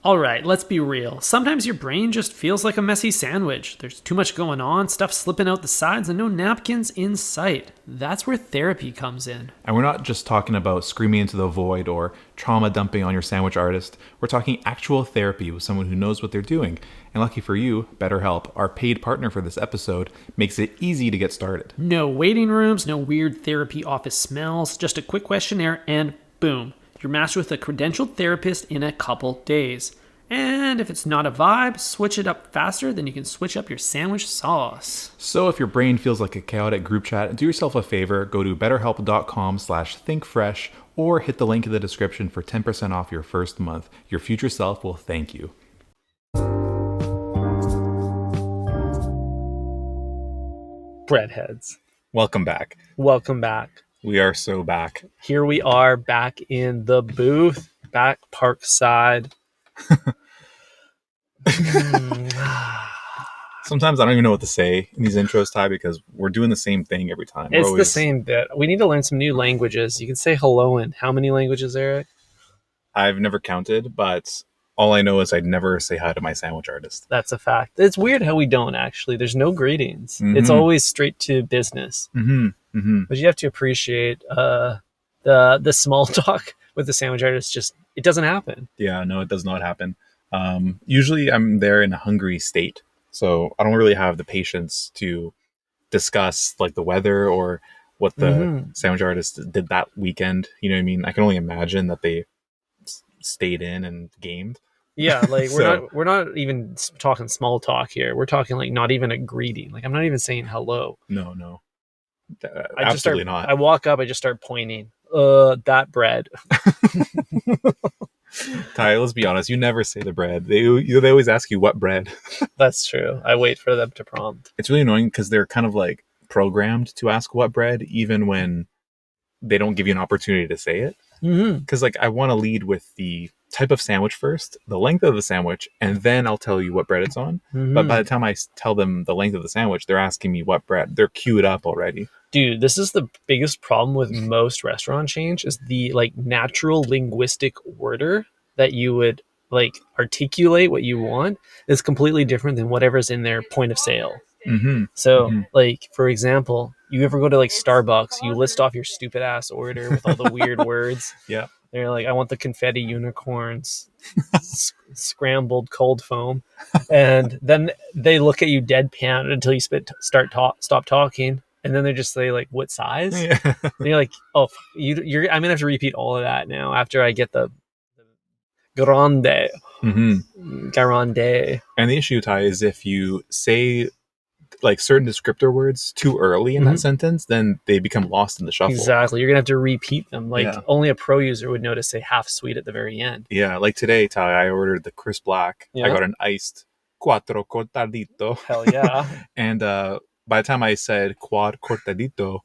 All right, let's be real. Sometimes your brain just feels like a messy sandwich. There's too much going on, stuff slipping out the sides, and no napkins in sight. That's where therapy comes in. And we're not just talking about screaming into the void or trauma dumping on your sandwich artist. We're talking actual therapy with someone who knows what they're doing. And lucky for you, BetterHelp, our paid partner for this episode, makes it easy to get started. No waiting rooms, no weird therapy office smells, just a quick questionnaire, and boom. You're matched with a credentialed therapist in a couple days. And if it's not a vibe, switch it up faster than you can switch up your sandwich sauce. So if your brain feels like a chaotic group chat, do yourself a favor, go to betterhelp.com/thinkfresh or hit the link in the description for 10% off your first month. Your future self will thank you. Breadheads. Welcome back. Welcome back. We are so back. Here we are back in the booth, back Parkside. Sometimes I don't even know what to say in these intros, Ty, because we're doing the same thing every time. It's the same bit. We need to learn some new languages. You can say hello in how many languages, Eric? I've never counted, but all I know is I'd never say hi to my sandwich artist. That's a fact. It's weird how we don't, actually. There's no greetings. Mm-hmm. It's always straight to business. Mm-hmm. Mm-hmm. But you have to appreciate the small talk with the sandwich artist. Just, it doesn't happen. Yeah, no, it does not happen. Usually I'm there in a hungry state, so I don't really have the patience to discuss like the weather or what the sandwich artist did that weekend. You know what I mean? I can only imagine that they stayed in and gamed. Yeah, like we're not even talking small talk here. We're talking like not even a greeting. Like I'm not even saying hello. No. Absolutely not. I walk up, I just start pointing. That bread. Ty, let's be honest. You never say the bread. They always ask you what bread. That's true. I wait for them to prompt. It's really annoying because they're kind of like programmed to ask what bread, even when they don't give you an opportunity to say it. Because like I want to lead with the type of sandwich first, the length of the sandwich, and then I'll tell you what bread it's on. But by the time I tell them the length of the sandwich, they're asking me what bread. They're queued up already. Dude, this is the biggest problem with most restaurant chains is the like natural linguistic order that you would like articulate what you want is completely different than whatever's in their point of sale. So like, for example, you ever go to like Starbucks, you list off your stupid ass order with all the weird words. Yeah. They're like, I want the confetti unicorns, scrambled cold foam. And then they look at you deadpan until you stop talking. And then they just say like, what size? Yeah. And you're like, oh, I'm going to have to repeat all of that now after I get the grande. Grande. And the issue, Ty, is if you say like certain descriptor words too early in that sentence, then they become lost in the shuffle. Exactly. You're going to have to repeat them. Like only a pro user would know to say half sweet at the very end. Yeah. Like today, Ty, I ordered the crisp black. Yeah. I got an iced cuatro cortadito. Hell yeah. And by the time I said quad cortadito,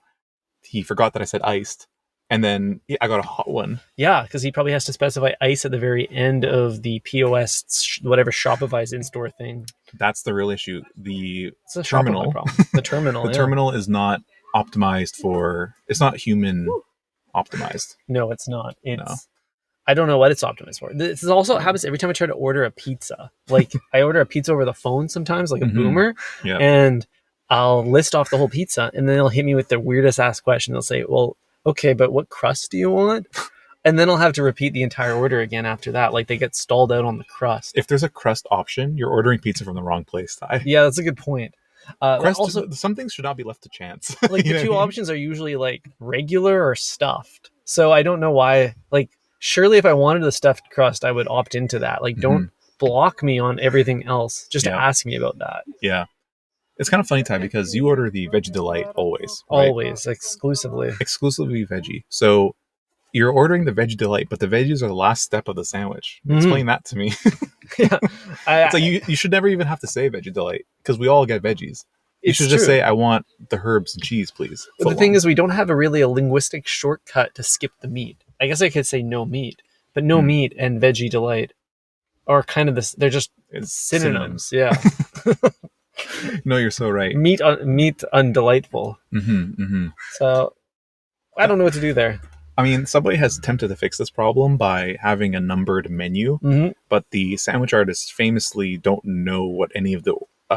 he forgot that I said iced. And then I got a hot one. Yeah, because he probably has to specify ice at the very end of the POS, whatever Shopify's in-store thing. That's the real issue. The terminal. The terminal. The terminal is not optimized for. It's not human optimized. No, it's not. I don't know what it's optimized for. This is also happens every time I try to order a pizza. Like I order a pizza over the phone sometimes, like a boomer, and I'll list off the whole pizza, and then they'll hit me with the weirdest ass question. They'll say, "Well, okay, but what crust do you want?" And then I'll have to repeat the entire order again after that. Like they get stalled out on the crust. If there's a crust option, you're ordering pizza from the wrong place, Ty. Yeah, that's a good point. Also, some things should not be left to chance. Like the two options are usually like regular or stuffed. So I don't know why. Like surely if I wanted the stuffed crust, I would opt into that. Like don't block me on everything else. Just ask me about that. Yeah. It's kind of funny, Ty, because you order the Veggie Delight always. Right? Always, exclusively veggie. So you're ordering the Veggie Delight, but the veggies are the last step of the sandwich. Explain that to me. Yeah, it's like you should never even have to say Veggie Delight because we all get veggies. You should just say, I want the herbs and cheese, please. But the thing is, we don't have a linguistic shortcut to skip the meat. I guess I could say no meat, but no meat and Veggie Delight are kind of this. They're just synonyms. Yeah. No, you're so right. Meat undelightful. So I don't know what to do there. I mean, Subway has attempted to fix this problem by having a numbered menu, but the sandwich artists famously don't know what any of the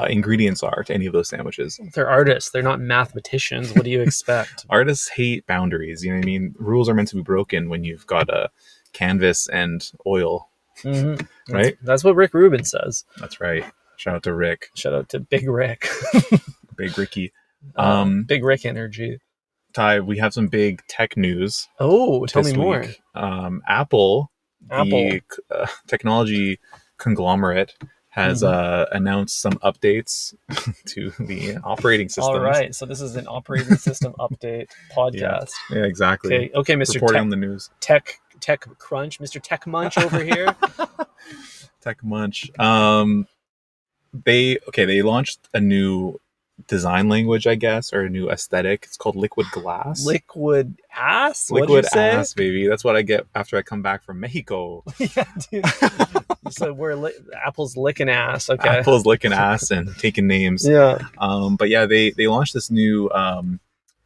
ingredients are to any of those sandwiches. They're artists. They're not mathematicians. What do you expect? Artists hate boundaries. You know what I mean? Rules are meant to be broken when you've got a canvas and oil. Right? That's what Rick Rubin says. That's right. Shout out to Rick. Shout out to Big Rick. Big Ricky. Big Rick energy. Ty, we have some big tech news. Oh, tell me more. Apple, the technology conglomerate, has announced some updates to the operating system. All right, so this is an operating system update podcast. Yeah, exactly. Okay, Mr. Reporting on the news. Tech Crunch, Mr. Tech Munch over here. Tech Munch. They launched a new design language, I guess, or a new aesthetic. It's called Liquid Glass. Liquid ass? Liquid ass, baby. That's what I get after I come back from Mexico. Yeah, dude. So Apple's licking ass. Okay. Apple's licking ass and taking names. Yeah. But yeah, they launched this new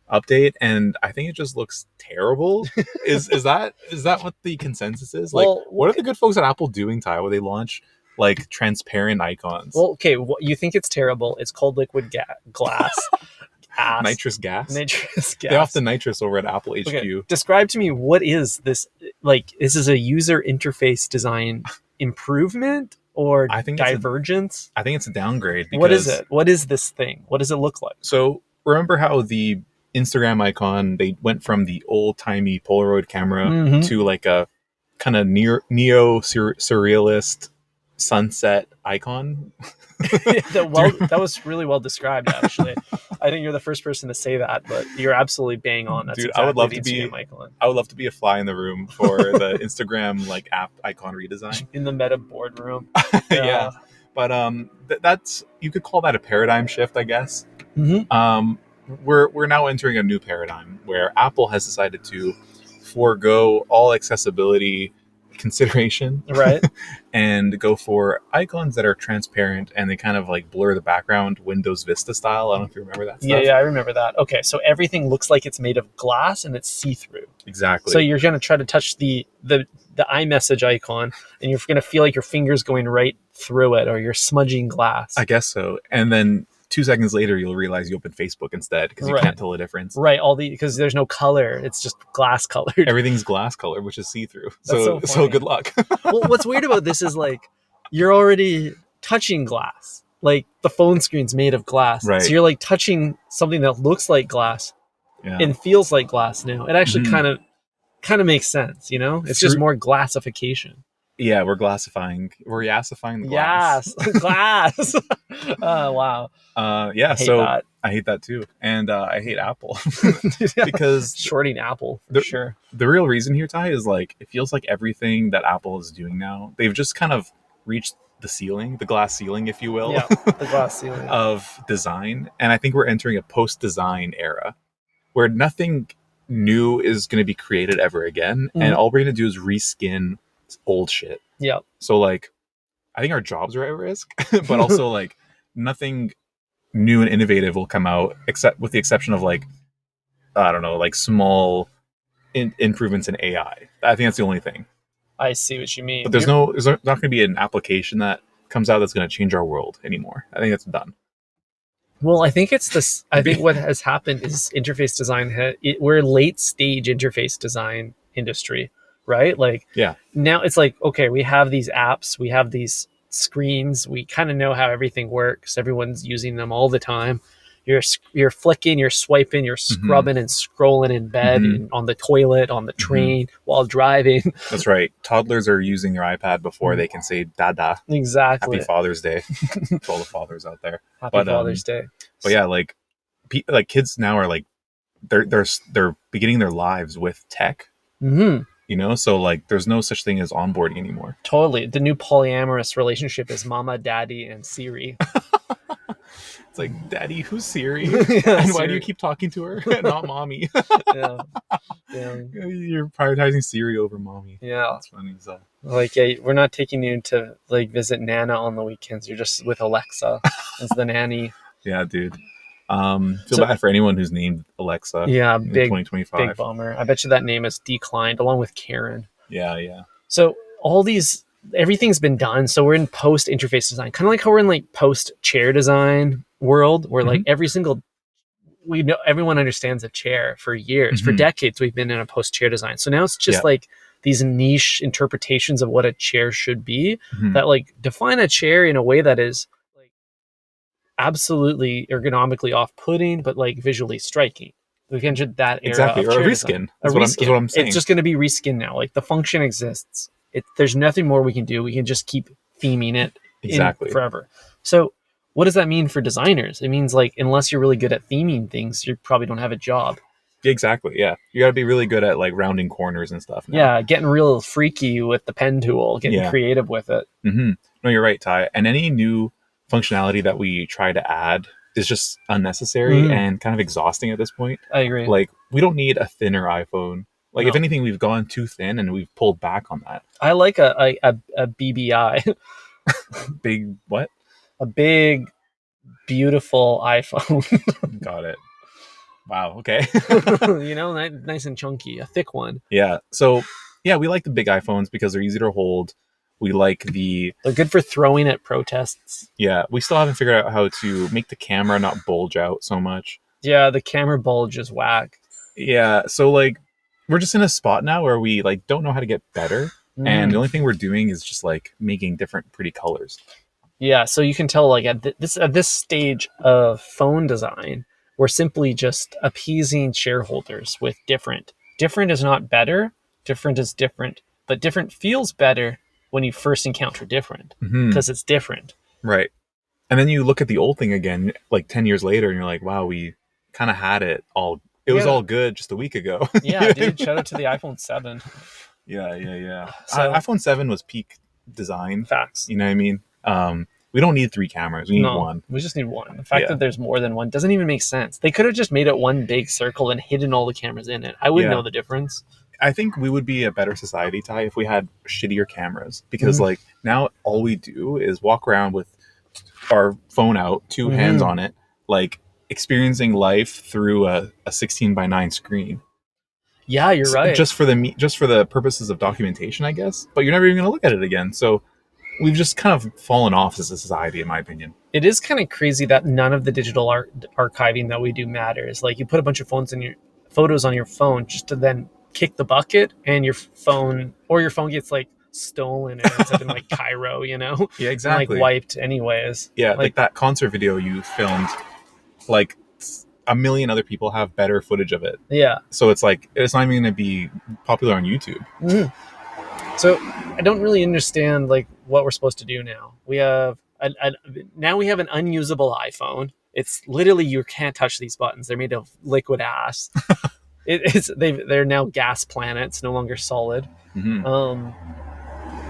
update, and I think it just looks terrible. Is that what the consensus is? Like, what are the good folks at Apple doing, Ty? Where they launch like transparent icons? Well, okay, you think it's terrible. It's called Liquid Glass. Nitrous gas. They off the nitrous over at Apple HQ. Okay. Describe to me, what is this? Like, is this a user interface design improvement or divergence? I think it's a downgrade. What is it? What is this thing? What does it look like? So remember how the Instagram icon, they went from the old-timey Polaroid camera to like a kind of neo-surrealist sunset icon? That was really well described, actually. I think you're the first person to say that, but you're absolutely bang on. That's dude, exactly I would love the to be icon. I would love to be a fly in the room for the Instagram like app icon redesign in the Meta boardroom. Yeah. But that's, you could call that a paradigm shift, I guess. We're now entering a new paradigm where Apple has decided to forego all accessibility consideration, right, and go for icons that are transparent and they kind of like blur the background, Windows Vista style. I don't know if you remember that stuff. Yeah, I remember that. Okay, so everything looks like it's made of glass and it's see-through. Exactly. So you're going to try to touch the iMessage icon and you're going to feel like your finger's going right through it, or you're smudging glass. I guess so. And then 2 seconds later, you'll realize you open Facebook instead because you can't tell the difference. Right. Because there's no color. It's just glass colored. Everything's glass colored, which is see-through. So good luck. Well, what's weird about this is like, you're already touching glass. Like the phone screen's made of glass. Right. So you're like touching something that looks like glass and feels like glass now. It actually kind of makes sense, you know? It's just more glassification. Yeah, we're glassifying. We're yassifying the glass. Yes, glass. Oh, wow. I hate that too. And I hate Apple. Because shorting Apple, sure. The real reason here, Ty, is like, it feels like everything that Apple is doing now, they've just kind of reached the ceiling, the glass ceiling, if you will. Yeah, the glass ceiling. Of design. And I think we're entering a post-design era where nothing new is going to be created ever again. And all we're going to do is reskin old shit. Yeah. So like, I think our jobs are at risk, but also like nothing new and innovative will come out, except with the exception of like, I don't know, like small improvements in AI. I think that's the only thing. I see what you mean. But there's not going to be an application that comes out that's going to change our world anymore. I think that's done. Well, I think it's this. I think what has happened is interface design. We're late stage interface design industry, right? Like, now it's like, okay, we have these apps, we have these screens, we kind of know how everything works. Everyone's using them all the time. You're flicking, you're swiping, you're scrubbing and scrolling in bed, and on the toilet, on the train, while driving. That's right. Toddlers are using their iPad before they can say "dada." Exactly. Happy Father's Day to all the fathers out there. Happy Father's Day. But yeah, like kids now are like, they're beginning their lives with tech. You know, so like there's no such thing as onboarding anymore. Totally. The new polyamorous relationship is mama, daddy, and Siri. It's like, Daddy, who's Siri? And why do you keep talking to her? Not mommy. Yeah. You're prioritizing Siri over mommy. Yeah. That's funny. So. Like, we're not taking you to like visit Nana on the weekends. You're just with Alexa as the nanny. Yeah, dude. Feel bad for anyone who's named Alexa. Yeah, in 2025. big bummer. I bet you that name has declined along with Karen. Yeah. So everything's been done. So we're in post interface design, kind of like how we're in like post chair design world, where like we know everyone understands a chair for years, for decades. We've been in a post chair design. So now it's just like these niche interpretations of what a chair should be that like define a chair in a way that is like absolutely ergonomically off-putting, but like visually striking. We've entered that era exactly, of or a chair reskin. That's what I'm saying. It's just going to be reskin now. Like the function exists. There's nothing more we can do. We can just keep theming it exactly forever. So what does that mean for designers? It means like unless you're really good at theming things, you probably don't have a job. Exactly. Yeah, you got to be really good at like rounding corners and stuff now. Yeah, getting real freaky with the pen tool, getting creative with it. No, you're right, Ty. And any new functionality that we try to add is just unnecessary and kind of exhausting at this point. I agree. Like, we don't need a thinner iPhone. Like, if anything, we've gone too thin and we've pulled back on that. I like a BBI. Big what? A big, beautiful iPhone. Got it. Wow. Okay. Nice and chunky, a thick one. Yeah. So, yeah, we like the big iPhones because they're easy to hold. We like they're good for throwing at protests. Yeah. We still haven't figured out how to make the camera not bulge out so much. Yeah. The camera bulge is whack. Yeah. So like, we're just in a spot now where we like don't know how to get better. And the only thing we're doing is just like making different pretty colors. Yeah. So you can tell like at this stage of phone design, we're simply just appeasing shareholders with different. Different is not better. Different is different. But different feels better when you first encounter different because it's different. Right. And then you look at the old thing again, like 10 years later, and you're like, wow, we kind of had it all. It was all good just a week ago. Yeah, dude. Shout out to the iPhone 7. Yeah. So, iPhone 7 was peak design. Facts. You know what I mean? We don't need 3 cameras. We need one. We just need one. The fact that there's more than one doesn't even make sense. They could have just made it one big circle and hidden all the cameras in it. I wouldn't know the difference. I think we would be a better society, Ty, if we had shittier cameras. Because like now all we do is walk around with our phone out, 2 hands on it, like experiencing life through a 16:9 screen. Yeah, you're right. Just for the purposes of documentation, I guess. But you're never even going to look at it again. So we've just kind of fallen off as a society, in my opinion. It is kind of crazy that none of the digital archiving that we do matters. Like you put a bunch of photos on your phone just to then kick the bucket, and your phone gets like stolen and ends up in like Cairo, Yeah, exactly. And, like wiped anyways. Yeah, like that concert video you filmed, like a million other people have better footage of it. Yeah. So it's like, it's not even going to be popular on YouTube. So I don't really understand like what we're supposed to do now. We have now we have an unusable iPhone. It's literally, you can't touch these buttons. They're made of liquid ass. They're now gas planets, no longer solid.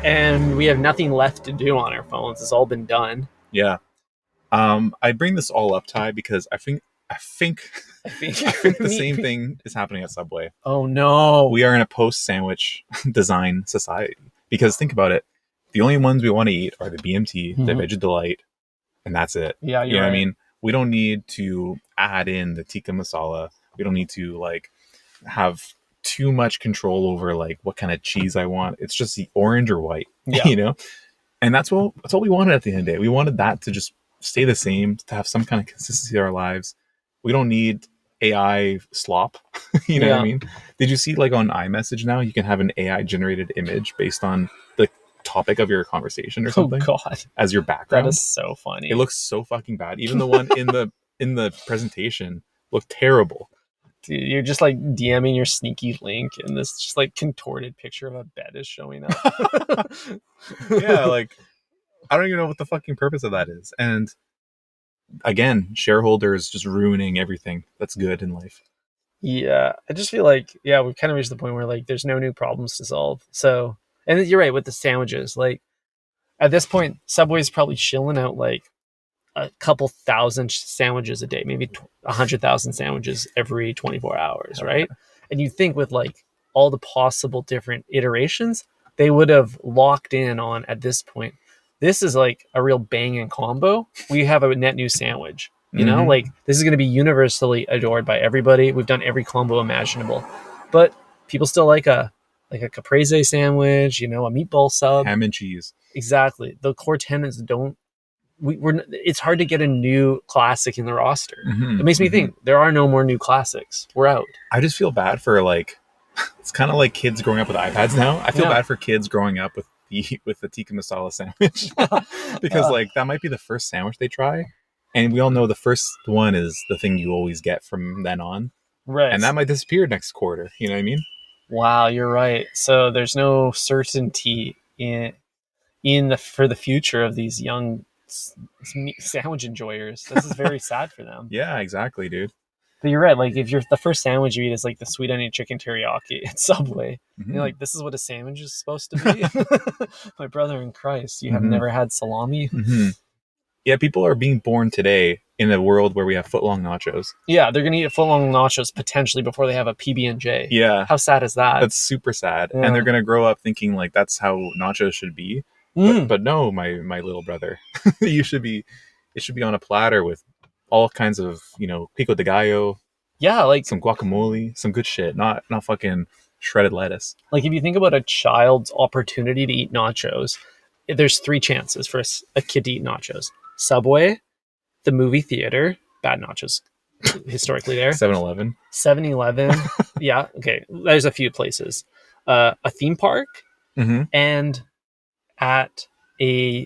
And we have nothing left to do on our phones. It's all been done. Yeah. I bring this all up, Ty, because I think the same thing is happening at Subway. Oh no. We are in a post-sandwich design society. Because think about it. The only ones we want to eat are the BMT, the Veggie Delight, and that's it. Yeah, you know what I mean? We don't need to add in the tikka masala. We don't need to like have too much control over like what kind of cheese I want. It's just the orange or white, And that's what we wanted at the end of the day. We wanted that to just stay the same, to have some kind of consistency in our lives. We don't need AI slop. You know what I mean? Did you see like on iMessage now, you can have an AI generated image based on the topic of your conversation or something? Oh God. As your background. That is so funny. It looks so fucking bad. Even the one in the presentation looked terrible. Dude, you're just like DMing your sneaky link, and this just like contorted picture of a bed is showing up. Yeah, like I don't even know what the fucking purpose of that is. And again, shareholders just ruining everything that's good in life. Yeah, I just feel like we've kind of reached the point where like there's no new problems to solve. So, and you're right with the sandwiches. Like at this point, Subway's probably shilling out like a couple thousand sandwiches a day, maybe 100,000 sandwiches every 24 hours, right? And you think with like all the possible different iterations, they would have locked in on, at this point, this is like a real banging combo. We have a net new sandwich. You know, like this is going to be universally adored by everybody. We've done every combo imaginable, but people still like a caprese sandwich, you know, a meatball sub, ham and cheese. Exactly. The core tenants don't. It's hard to get a new classic in the roster. It makes me think there are no more new classics. We're out. I just feel bad for like, it's kind of like kids growing up with iPads now. I feel bad for kids growing up with the tikka masala sandwich because like that might be the first sandwich they try, and we all know the first one is the thing you always get from then on, right? And that might disappear next quarter. You know what I mean? Wow, you're right. So there's no certainty for the future of these young sandwich enjoyers. This is very sad for them. Yeah, exactly, dude. But you're right. Like if you're the first sandwich you eat is like the sweet onion chicken teriyaki at Subway, you're like, this is what a sandwich is supposed to be. My brother in Christ, you have never had salami. Yeah, people are being born today in a world where we have footlong nachos. Yeah, they're gonna eat footlong nachos potentially before they have a PB&J. Yeah, how sad is that? That's super sad. Yeah. And they're gonna grow up thinking like that's how nachos should be. But no, my little brother, it should be on a platter with all kinds of, you know, pico de gallo. Yeah, like some guacamole, some good shit, not fucking shredded lettuce. Like if you think about a child's opportunity to eat nachos, there's 3 chances for a kid to eat nachos: Subway, the movie theater, bad nachos historically there. 7-Eleven. 7-Eleven. Yeah, okay. There's a few places. A theme park, and at a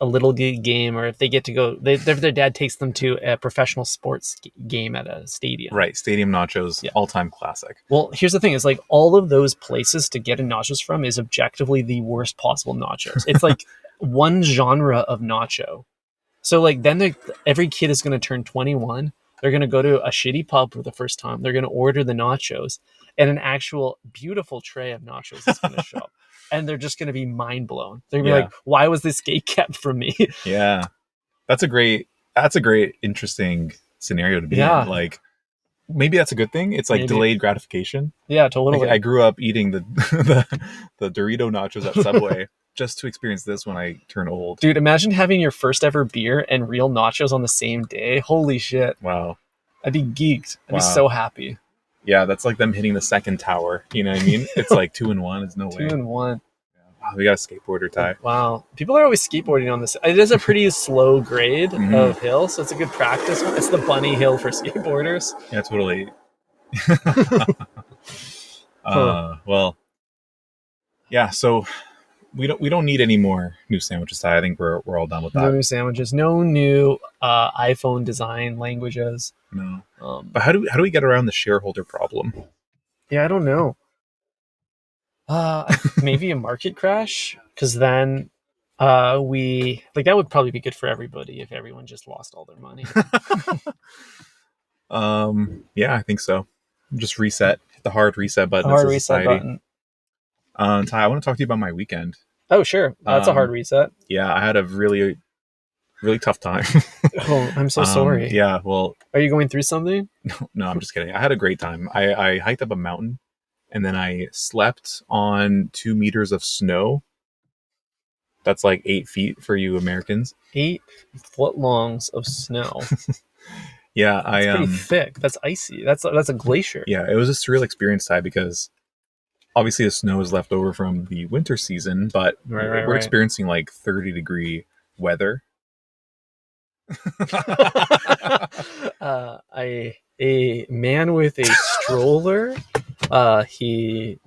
little game, or if they get to go, their dad takes them to a professional sports game at a stadium. Right, stadium nachos, all-time classic. Well, here's the thing: is like all of those places to get a nachos from is objectively the worst possible nachos. It's like one genre of nacho. So like then every kid is going to turn 21. They're going to go to a shitty pub for the first time. They're going to order the nachos, and an actual beautiful tray of nachos is going to show up. And they're just going to be mind blown. They're going to be like, why was this gate kept from me? Yeah. That's a great, interesting scenario to be in. Like, maybe that's a good thing. It's like delayed gratification. Yeah, totally. Like, I grew up eating the Dorito nachos at Subway just to experience this when I turn old. Dude, imagine having your first ever beer and real nachos on the same day. Holy shit. Wow. I'd be geeked. I'd be so happy. Yeah, that's like them hitting the second tower. You know what I mean? It's like 2 in 1. It's no way. 2 in 1. Wow, we got a skateboarder tie. Wow. People are always skateboarding on this. It is a pretty slow grade of hill, so it's a good practice one. It's the bunny hill for skateboarders. Yeah, totally. Well, yeah, so we don't need any more new sandwiches, Ty. I think we're all done with that. No new sandwiches. No new iPhone design languages. No. But how do we get around the shareholder problem? Yeah, I don't know. Maybe a market crash, because then that would probably be good for everybody if everyone just lost all their money. Yeah, I think so. Just reset, hit the hard reset button. Hard reset button. Ty, I want to talk to you about my weekend. Oh, sure. That's a hard reset. Yeah, I had a really, really tough time. Oh, I'm so sorry. Yeah, well... Are you going through something? No, I'm just kidding. I had a great time. I hiked up a mountain, and then I slept on 2 meters of snow. That's like 8 feet for you Americans. 8 foot longs of snow. Yeah, that's pretty thick. That's icy. That's a glacier. Yeah, it was a surreal experience, Ty, because obviously the snow is left over from the winter season, but we're experiencing like 30-degree weather. A man with a stroller. Happy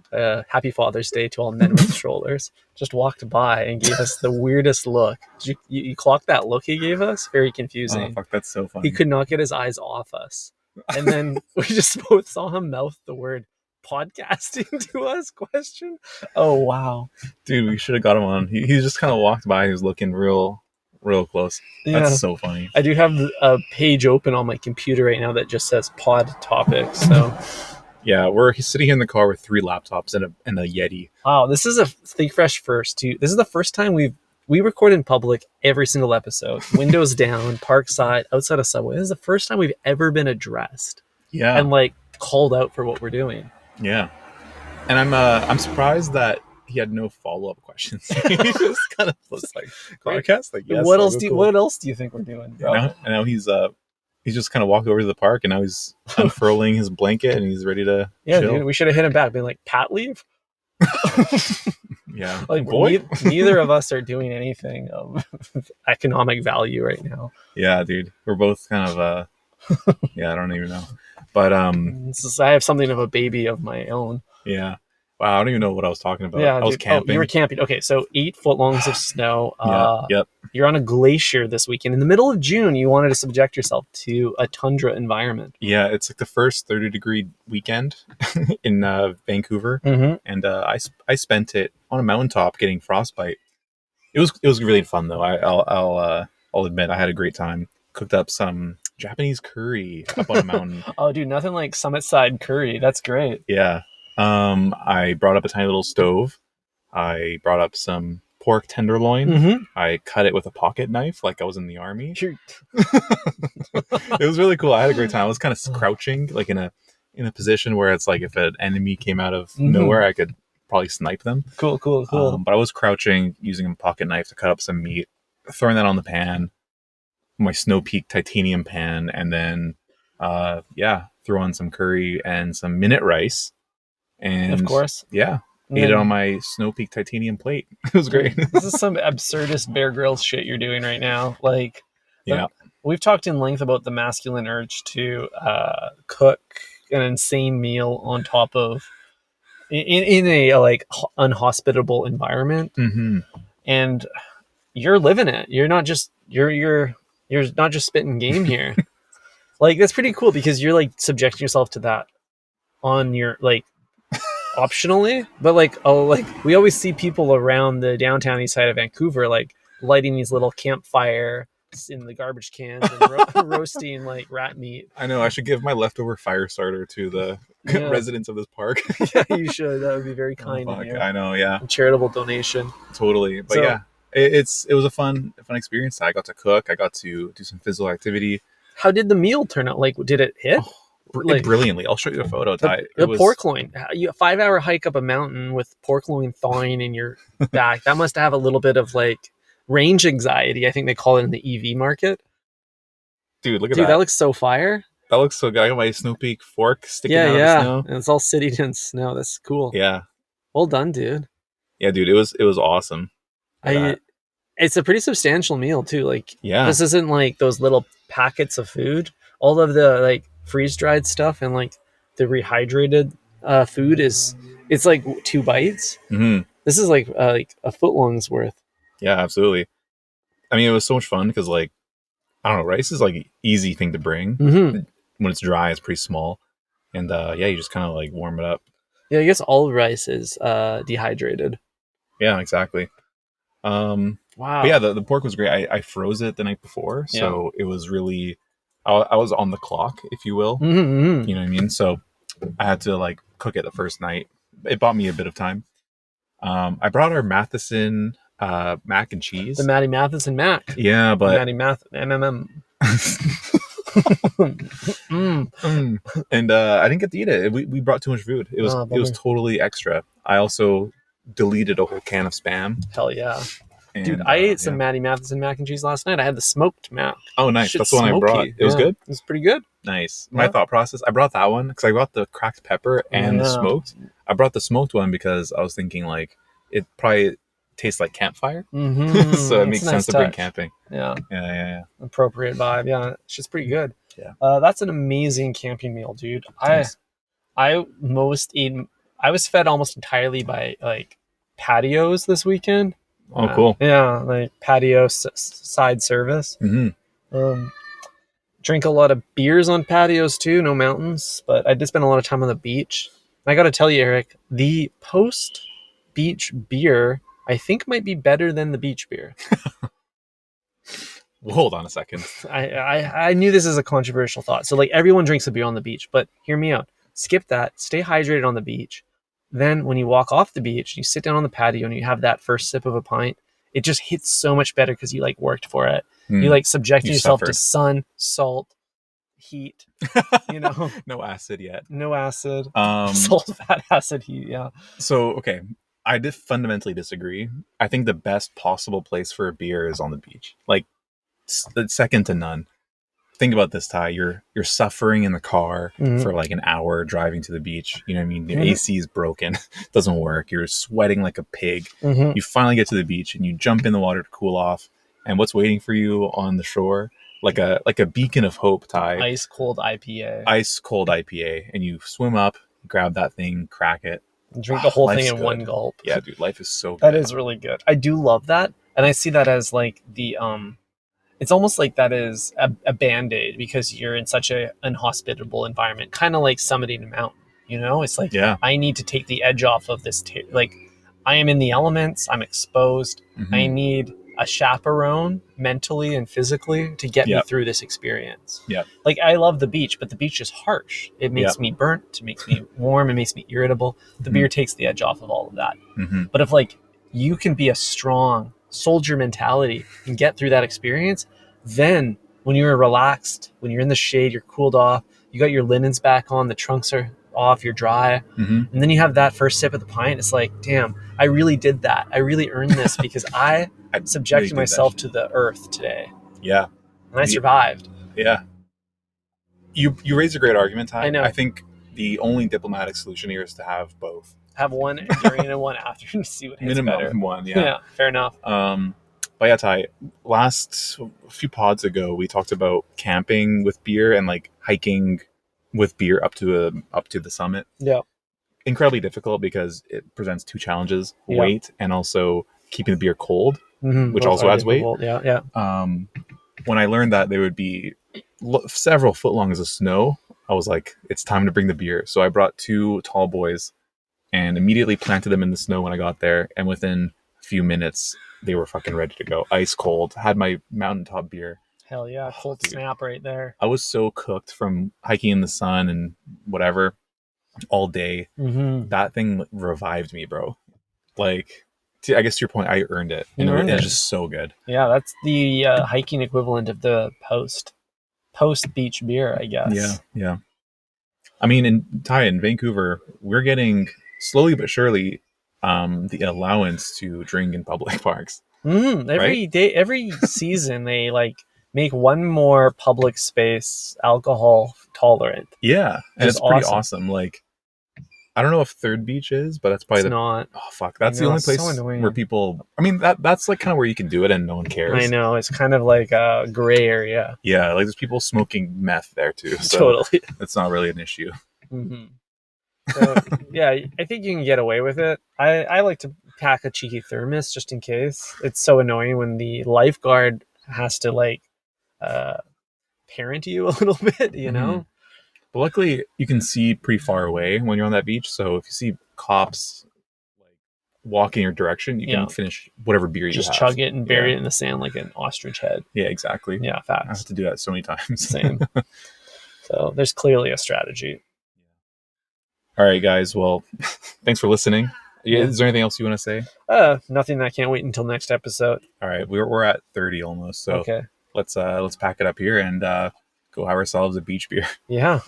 Father's Day to all men with strollers. Just walked by and gave us the weirdest look. Did you clock that look he gave us? Very confusing. Oh, fuck, that's so funny. He could not get his eyes off us. And then we just both saw him mouth the word podcasting to us? Question. Oh, wow. Dude, we should have got him on. He just kind of walked by. He was looking real close. That's so funny. I do have a page open on my computer right now that just says pod topics. So yeah, he's sitting here in the car with 3 laptops and a Yeti. Wow, this is a Think Fresh first too. This is the first time we record in public every single episode. Windows down, parkside, outside of Subway. This is the first time we've ever been addressed. Yeah. And like called out for what we're doing. Yeah. And I'm surprised that he had no follow-up questions. He just kind of was like, podcast? Like, yes. What else do you think we're doing, bro? And now he's just kind of walked over to the park, and now he's unfurling his blanket, and he's ready to chill. Dude, we should have hit him back, being like, Pat leave? Yeah. Like, neither of us are doing anything of economic value right now. Yeah, dude. We're both kind of, I don't even know. But I have something of a baby of my own. Yeah. Wow, I don't even know what I was talking about. Yeah, I was camping. Oh, you were camping. Okay, so 8 footlongs of snow. Yep. You're on a glacier this weekend. In the middle of June, you wanted to subject yourself to a tundra environment. Yeah, it's like the first 30-degree weekend in Vancouver, and I spent it on a mountaintop getting frostbite. It was really fun though. I'll admit I had a great time. Cooked up some Japanese curry up on a mountain. Oh, dude, nothing like summit side curry. That's great. Yeah. I brought up a tiny little stove. I brought up some pork tenderloin. I cut it with a pocket knife like I was in the army. It was really cool. I had a great time. I was kind of crouching, like in a position where it's like if an enemy came out of nowhere, I could probably snipe them. Cool. But I was crouching, using a pocket knife to cut up some meat, throwing that on the pan, my Snow Peak titanium pan, and then threw on some curry and some minute rice. And of course, ate it on my Snow Peak titanium plate. It was great. This is some absurdist Bear Grylls shit you're doing right now. Like, we've talked in length about the masculine urge to cook an insane meal on top of in a like unhospitable environment, and you're living it. You're not just you're not just spitting game here. Like, that's pretty cool because you're like subjecting yourself to that on your like optionally, but like we always see people around the downtown east side of Vancouver like lighting these little campfire in the garbage cans and roasting like rat meat. I know I should give my leftover fire starter to the residents of this park. Yeah, you should. That would be very kind of you. I know, yeah. A charitable donation. Totally. But it was a fun experience. I got to cook. I got to do some physical activity. How did the meal turn out? Like, did it hit? Brilliantly. I'll show you a photo. The pork loin. A 5-hour hike up a mountain with pork loin thawing in your back. That must have a little bit of like range anxiety. I think they call it in the EV market. Dude, look at that. That looks so fire. That looks so good. I got my Snow Peak fork sticking out of the snow. And it's all sitting in snow. That's cool. Yeah. Well done, dude. Yeah, dude. It was awesome. It's a pretty substantial meal too. Like, this isn't like those little packets of food. All of the like freeze-dried stuff and like the rehydrated food it's like 2 bites. This is like a footlong's worth. Yeah, absolutely. I mean, it was so much fun because like, I don't know, rice is like an easy thing to bring. When it's dry, it's pretty small, and you just kind of like warm it up. Yeah, I guess all rice is dehydrated. Yeah, exactly. Wow. But yeah, the pork was great. I froze it the night before, so it was really, I was on the clock, if you will. You know what I mean? So I had to like cook it the first night. It bought me a bit of time. I brought our Matheson mac and cheese. The Matty Matheson mac. Yeah, but Matty MMM. And I didn't get to eat it. We brought too much food. It was totally extra. I also deleted a whole can of Spam. Hell yeah. And, dude, I ate some Matty Matheson mac and cheese last night. I had the smoked mac. Oh, nice. That's the one I brought. It was good? It was pretty good. Nice. My thought process, I brought that one because I brought the cracked pepper and the smoked. I brought the smoked one because I was thinking like it probably tastes like campfire. So it makes sense to bring camping. Yeah. Appropriate vibe. Yeah. It's just pretty good. Yeah. That's an amazing camping meal, dude. I was fed almost entirely by like patios this weekend. Oh, cool. Yeah, like patio side service. Drink a lot of beers on patios too, no mountains, but I did spend a lot of time on the beach. And I got to tell you, Eric, the post-beach beer, I think might be better than the beach beer. Well, hold on a second. I knew this is a controversial thought. So like everyone drinks a beer on the beach, but hear me out. Skip that. Stay hydrated on the beach. Then when you walk off the beach, you sit down on the patio and you have that first sip of a pint, it just hits so much better because you like worked for it. You like subjected yourself to sun, salt, heat, you know. No acid yet. No acid. Salt, fat, acid, heat, yeah. So, okay. I fundamentally disagree. I think the best possible place for a beer is on the beach. Like, it's second to none. Think about this, Ty. You're suffering in the car for like an hour driving to the beach. You know what I mean? Your AC is broken, doesn't work. You're sweating like a pig. You finally get to the beach and you jump in the water to cool off. And what's waiting for you on the shore? Like a beacon of hope, Ty. Ice cold IPA. Ice cold IPA, and you swim up, grab that thing, crack it, and drink the whole thing in one gulp. Yeah, dude, life is so good. That is really good. I do love that, and I see that as like the it's almost like that is a band-aid because you're in such an inhospitable environment, kind of like summiting a mountain. You know, it's like I need to take the edge off of this. Like I am in the elements. I'm exposed. I need a chaperone mentally and physically to get me through this experience. Like I love the beach, but the beach is harsh. It makes me burnt. It makes me warm. It makes me irritable. The beer takes the edge off of all of that. But if like you can be a strong soldier mentality and get through that experience, then when you're relaxed, when you're in the shade, you're cooled off, you got your linens back on, the trunks are off, you're dry, and then you have that first sip of the pint. It's like, damn, I really did that. I really earned this because I subjected really myself to the earth today. Yeah. And I survived. Yeah. You raise a great argument, Ty. I know. I think the only diplomatic solution here is to have both. Have one during and one after and see what hits minimum better. One, yeah, fair enough. But yeah, Ty, a few pods ago, we talked about camping with beer and like hiking with beer up to the summit. Yeah, incredibly difficult because it presents two challenges: weight and also keeping the beer cold, which both also adds difficult. Weight. Yeah. When I learned that there would be several footlongs of snow, I was like, it's time to bring the beer. So I brought two tall boys and immediately planted them in the snow when I got there. And within a few minutes, they were fucking ready to go. Ice cold. Had my mountaintop beer. Hell yeah. Cold snap right there. I was so cooked from hiking in the sun and whatever all day. That thing revived me, bro. Like, I guess to your point, I earned it. It's just so good. Yeah, that's the hiking equivalent of the post beach beer, I guess. Yeah. I mean, in Vancouver, we're getting slowly but surely the allowance to drink in public parks. Every season they like make one more public space alcohol tolerant. Yeah, and it's pretty awesome. Like, I don't know if Third Beach is, but that's probably not. Oh fuck, that's the only place where people. I mean, that's like kind of where you can do it and no one cares. I know, it's kind of like a gray area. Yeah, like there's people smoking meth there too. So totally, it's not really an issue. So, yeah, I think you can get away with it. I like to pack a cheeky thermos just in case. It's so annoying when the lifeguard has to like parent you a little bit, you know. But luckily, you can see pretty far away when you're on that beach. So if you see cops like walking your direction, you can finish whatever beer you have. Just chug it and bury it in the sand like an ostrich head. Yeah, exactly. Yeah, facts. I have to do that so many times. Same. So there's clearly a strategy. All right, guys. Well, thanks for listening. Is there anything else you want to say? Nothing. I can't wait until next episode. All right, we're at 30 almost. So okay, let's pack it up here and go have ourselves a beach beer. Yeah.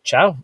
Ciao.